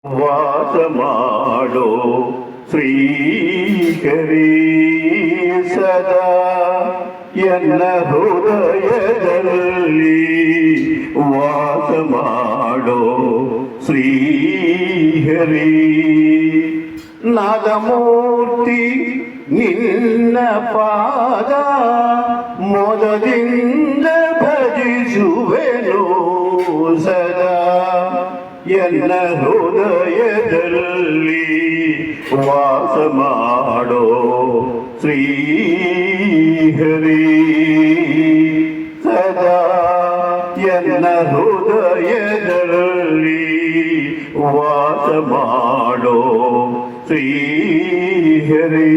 ವಾಸ ಮಾಡೋ ಶ್ರೀಹರಿ ಸದಾ ಎನ್ನ ಹೃದಯದಲ್ಲಿ ವಾಸ ಮಾಡೋ ಶ್ರೀಹರಿ ನಾದಮೂರ್ತಿ ನಿನ್ನ ಪಾದ ಮೊದಲಿಂದ ಭಜಿಸುವೆನು ಸದಾ ಎನ್ನ ಹೃದಯದಲ್ಲಿ ವಾಸ ಮಾಡೋ ಶ್ರೀಹರಿ ಸದಾ ಎನ್ನ ಹೃದಯದಲ್ಲಿ ವಾಸ ಮಾಡೋ ಶ್ರೀಹರಿ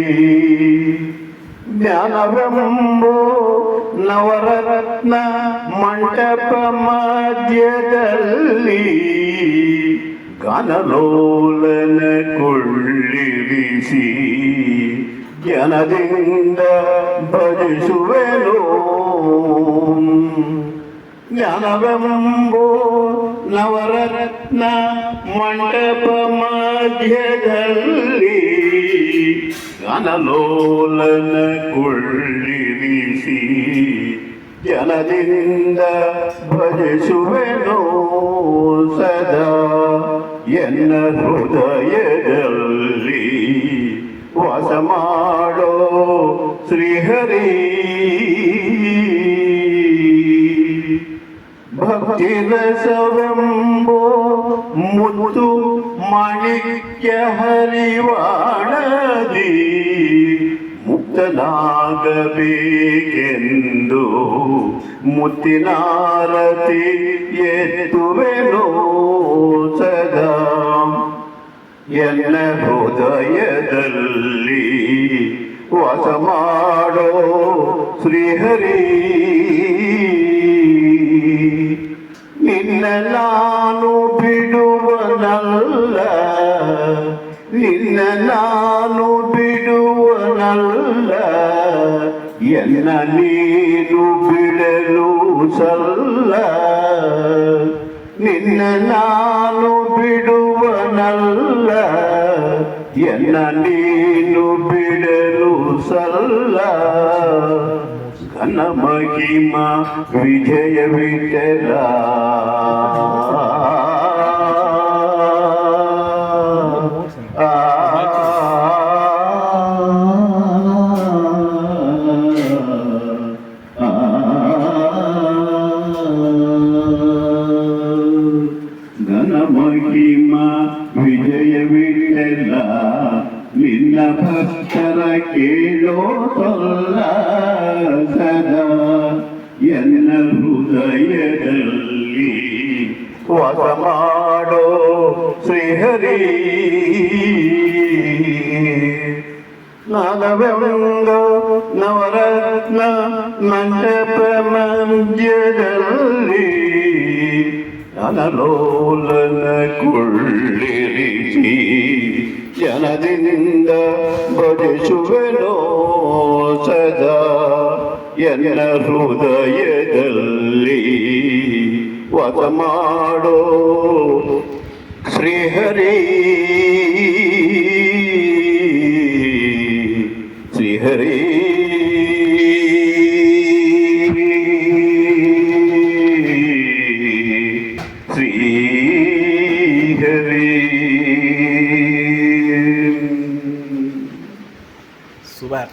ಜ್ಞಾನವೆಂಬೋ ನವರತ್ನ ಮಂಟಪ ಮಧ್ಯದಲ್ಲಿ ಗಾನಲೋಲನ ಕೊಳ್ಳಿರಿಸಿ ಜನದಿಂದ ಭಜಿಸುವೆನು ಜ್ಞಾನವೆಂಬೋ ನವರತ್ನ ಮಂಟಪ ಮಧ್ಯದಲ್ಲಿ ಗಾನಲೋಲನ ಕೊಳ್ಳಿರಿಸಿ ಜನದಿಂದ ಭಜಿಸುವೆನು ಸದಾ ಎನ್ನ ಹೃದಯದಲ್ಲಿ ವಾಸ ಮಾಡೋ ಶ್ರೀಹರಿ ಭಕ್ತಿ ರಸವೆಂಬೋ ಮುತ್ತು ಮಾಣಿಕ್ಯ ಹರಿವಾಣದಿ ಮುಕ್ತನಾಗಬೇಕೆಂದು ಮುತ್ತಿನಾರತಿ ಎತ್ತುವೆನೋ ಸದಾ ಎನ್ನ ಹೃದಯದಲ್ಲಿ ವಾಸ ಮಾಡೋ ಶ್ರೀಹರಿ ನಿನ್ನ ನಾನು ಬಿಡುವನಲ್ಲ ನಿನ್ನ ನಾನು ಬಿಡುವನಲ್ಲ ಎನ್ನ ನೀನು ಬಿಡಲು ಸಲ್ಲ ನಿನ್ನ ನಾನು ಬಿಡುವನಲ್ಲ ಎನ್ನ ನೀನು ಬಿಡಲು ಸಲ್ಲ ಘನ ಮಹಿಮ ವಿಜಯ ವಿಠಲ ಘನ ಮಹಿಮ ವಿಜಯ ವಿಠಲ ನಿನ್ನ ಭಕ್ತರ ಕೇಳೋ ಸಲ್ಲ ಸದಾ ಎನ್ನ ಹೃದಯದಲ್ಲಿ ವಾಸ ಮಾಡೋ ಶ್ರೀಹರಿ ನಾದವೆಂಗೋ ನವರತ್ನ ಮಂಟಪ ಮಧ್ಯದಲ್ಲಿ ಗಾನಲೋಲನ ಕೊಳ್ಳಿರಿಸಿ ಜನದಿಂದ ಭಜಿಸುವೆನೋ ಸದಾ ಎನ್ನ ಹೃದಯದಲ್ಲಿ ವಾಸ ಮಾಡೋ ಶ್ರೀಹರಿ ಶ್ರೀಹರಿ ಶ್ರೀಹರಿ Super.